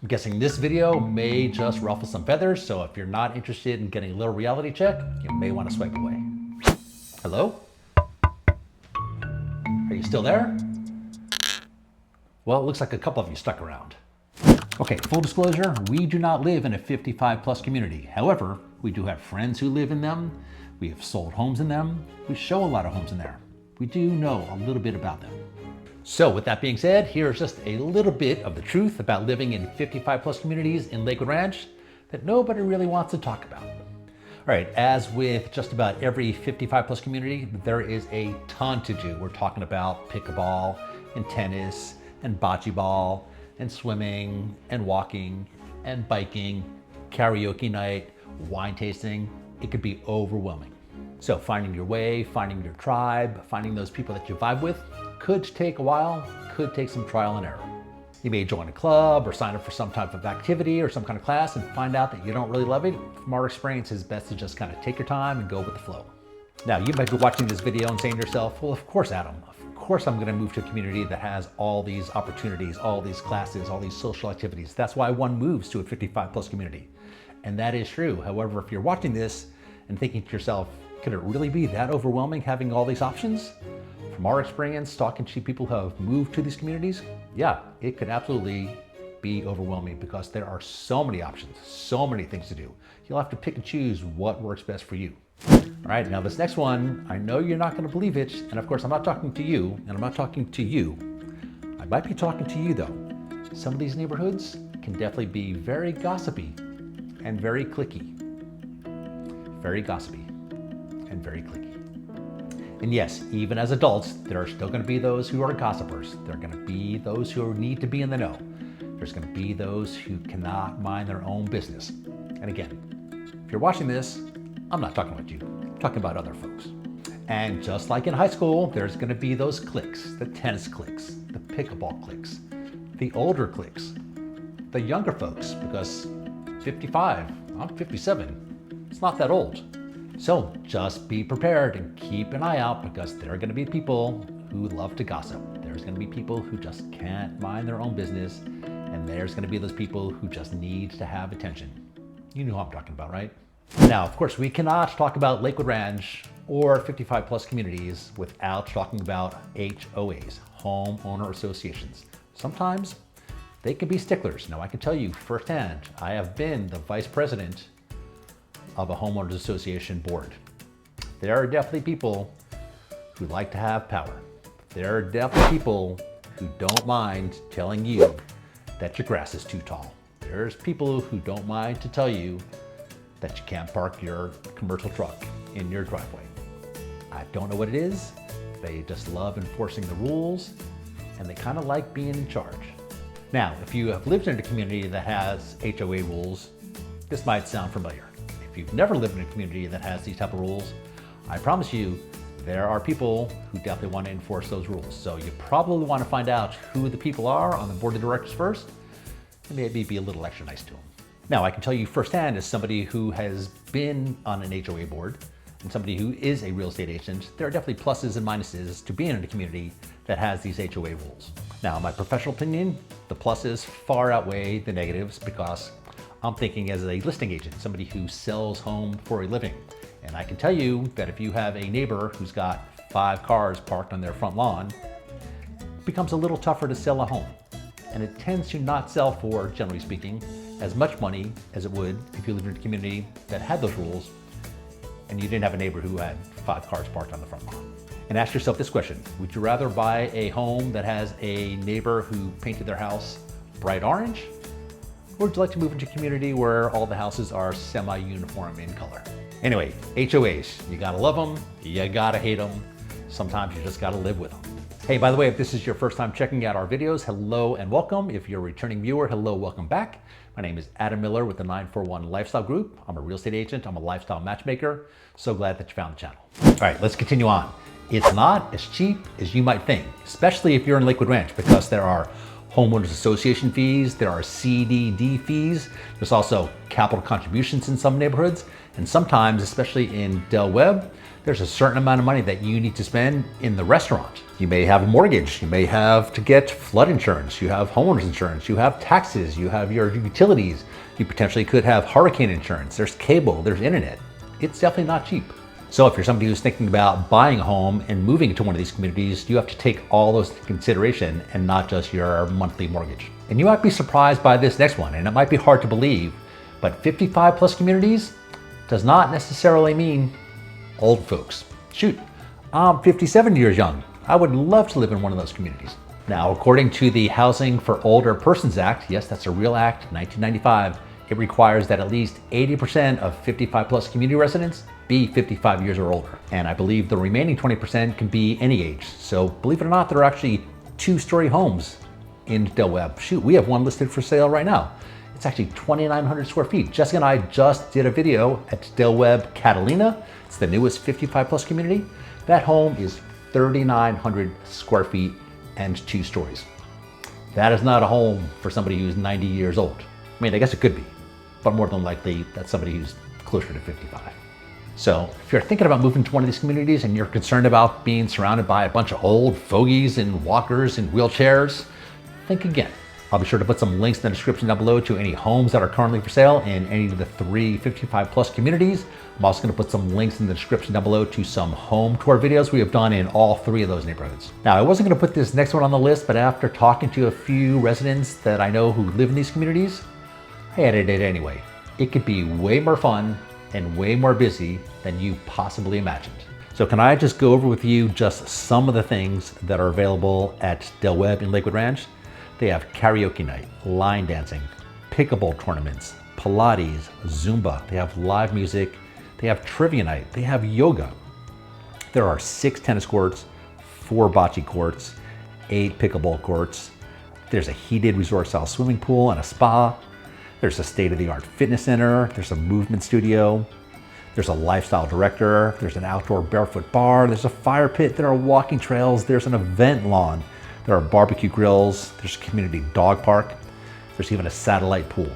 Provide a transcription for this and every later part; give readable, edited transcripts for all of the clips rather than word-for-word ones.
I'm guessing this video may just ruffle some feathers, so if you're not interested in getting a little reality check, you may want to swipe away. Hello? Are you still there? Well, it looks like a couple of you stuck around. Okay, full disclosure, we do not live in a 55 plus community. However, we do have friends who live in them. We have sold homes in them. We show a lot of homes in there. We do know a little bit about them. So with that being said, here's just a little bit of the truth about living in 55 plus communities in Lakewood Ranch that nobody really wants to talk about. All right, as with just about every 55 plus community, there is a ton to do. We're talking about pickleball and tennis and bocce ball and swimming and walking and biking, karaoke night, wine tasting. It could be overwhelming. So finding your way, finding your tribe, finding those people that you vibe with could take a while, could take some trial and error. You may join a club or sign up for some type of activity or some kind of class and find out that you don't really love it. From our experience, it's best to just kind of take your time and go with the flow. Now, you might be watching this video and saying to yourself, well, of course, Adam, of course I'm gonna move to a community that has all these opportunities, all these classes, all these social activities. That's why one moves to a 55 plus community. And that is true. However, if you're watching this and thinking to yourself, could it really be that overwhelming having all these options? From our experience, talking to people who have moved to these communities, yeah, it could absolutely be overwhelming because there are so many options, so many things to do. You'll have to pick and choose what works best for you. All right, now this next one, I know you're not gonna believe it, and of course I'm not talking to you, and I'm not talking to you. I might be talking to you though. Some of these neighborhoods can definitely be very gossipy and very cliquey. Very gossipy and very cliquey. And yes, even as adults, there are still going to be those who are gossipers. There are going to be those who need to be in the know. There's going to be those who cannot mind their own business. And again, if you're watching this, I'm not talking about you. I'm talking about other folks. And just like in high school, there's going to be those cliques, the tennis cliques, the pickleball cliques, the older cliques, the younger folks, because 55, I'm 57. It's not that old. So just be prepared and keep an eye out because there are going to be people who love to gossip. There's going to be people who just can't mind their own business. And there's going to be those people who just need to have attention. You know who I'm talking about, right? Now, of course, we cannot talk about Lakewood Ranch or 55 plus communities without talking about HOAs, homeowner associations. Sometimes they can be sticklers. Now, I can tell you firsthand, I have been the vice president of a homeowners association board. There are definitely people who like to have power. There are definitely people who don't mind telling you that your grass is too tall. There's people who don't mind to tell you that you can't park your commercial truck in your driveway. I don't know what it is. They just love enforcing the rules and they kind of like being in charge. Now, if you have lived in a community that has HOA rules, this might sound familiar. If you've never lived in a community that has these type of rules, I promise you, there are people who definitely want to enforce those rules. So you probably want to find out who the people are on the board of directors first, and maybe be a little extra nice to them. Now, I can tell you firsthand as somebody who has been on an HOA board and somebody who is a real estate agent, there are definitely pluses and minuses to being in a community that has these HOA rules. Now, in my professional opinion, the pluses far outweigh the negatives because I'm thinking as a listing agent, somebody who sells home for a living. And I can tell you that if you have a neighbor who's got 5 cars parked on their front lawn, it becomes a little tougher to sell a home. And it tends to not sell for, generally speaking, as much money as it would if you lived in a community that had those rules and you didn't have a neighbor who had 5 cars parked on the front lawn. And ask yourself this question: would you rather buy a home that has a neighbor who painted their house bright orange? Or would you like to move into a community where all the houses are semi-uniform in color? Anyway, HOAs, you gotta love them, you gotta hate them. Sometimes you just gotta live with them. Hey, by the way, if this is your first time checking out our videos, hello and welcome. If you're a returning viewer, hello, welcome back. My name is Adam Miller with the 941 Lifestyle Group. I'm a real estate agent, I'm a lifestyle matchmaker. So glad that you found the channel. All right, let's continue on. It's not as cheap as you might think, especially if you're in Lakewood Ranch, because there are homeowners association fees, there are CDD fees, there's also capital contributions in some neighborhoods, and sometimes, especially in Del Webb, there's a certain amount of money that you need to spend in the restaurant. You may have a mortgage, you may have to get flood insurance, you have homeowners insurance, you have taxes, you have your utilities, you potentially could have hurricane insurance, there's cable, there's internet. It's definitely not cheap. So if you're somebody who's thinking about buying a home and moving to one of these communities, you have to take all those into consideration and not just your monthly mortgage. And you might be surprised by this next one, and it might be hard to believe, but 55 plus communities does not necessarily mean old folks. Shoot, I'm 57 years young. I would love to live in one of those communities. Now, according to the Housing for Older Persons Act, yes, that's a real act, 1995, it requires that at least 80% of 55 plus community residents be 55 years or older. And I believe the remaining 20% can be any age. So believe it or not, there are actually 2-story homes in Del Webb. Shoot, we have one listed for sale right now. It's actually 2,900 square feet. Jessica and I just did a video at Del Webb Catalina. It's the newest 55 plus community. That home is 3,900 square feet and 2 stories. That is not a home for somebody who's 90 years old. I mean, I guess it could be, but more than likely that's somebody who's closer to 55. So if you're thinking about moving to one of these communities and you're concerned about being surrounded by a bunch of old fogies and walkers and wheelchairs, think again. I'll be sure to put some links in the description down below to any homes that are currently for sale in any of the 3 55 plus communities. I'm also going to put some links in the description down below to some home tour videos we have done in all 3 of those neighborhoods. Now, I wasn't going to put this next one on the list, but after talking to a few residents that I know who live in these communities, I added it anyway. It could be way more fun and way more busy than you possibly imagined. So can I just go over with you just some of the things that are available at Del Webb in Lakewood Ranch? They have karaoke night, line dancing, pickleball tournaments, Pilates, Zumba. They have live music. They have trivia night. They have yoga. There are 6 tennis courts, 4 bocce courts, 8 pickleball courts. There's a heated resort-style swimming pool and a spa. There's a state-of-the-art fitness center. There's a movement studio. There's a lifestyle director. There's an outdoor barefoot bar. There's a fire pit. There are walking trails. There's an event lawn. There are barbecue grills. There's a community dog park. There's even a satellite pool.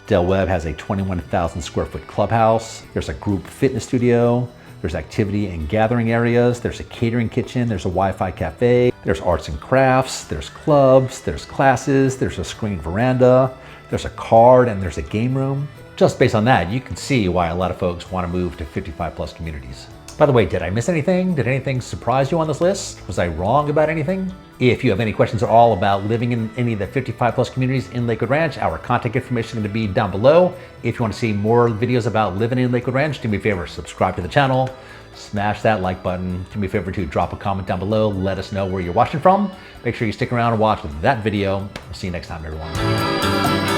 Del Webb has a 21,000 square foot clubhouse. There's a group fitness studio. There's activity and gathering areas. There's a catering kitchen. There's a Wi-Fi cafe. There's arts and crafts. There's clubs. There's classes. There's a screened veranda. There's a card and there's a game room. Just based on that, you can see why a lot of folks want to move to 55 plus communities. By the way, did I miss anything? Did anything surprise you on this list? Was I wrong about anything? If you have any questions at all about living in any of the 55 plus communities in Lakewood Ranch, our contact information is going to be down below. If you want to see more videos about living in Lakewood Ranch, do me a favor, subscribe to the channel, smash that like button. Do me a favor to drop a comment down below. Let us know where you're watching from. Make sure you stick around and watch that video. We'll see you next time, everyone.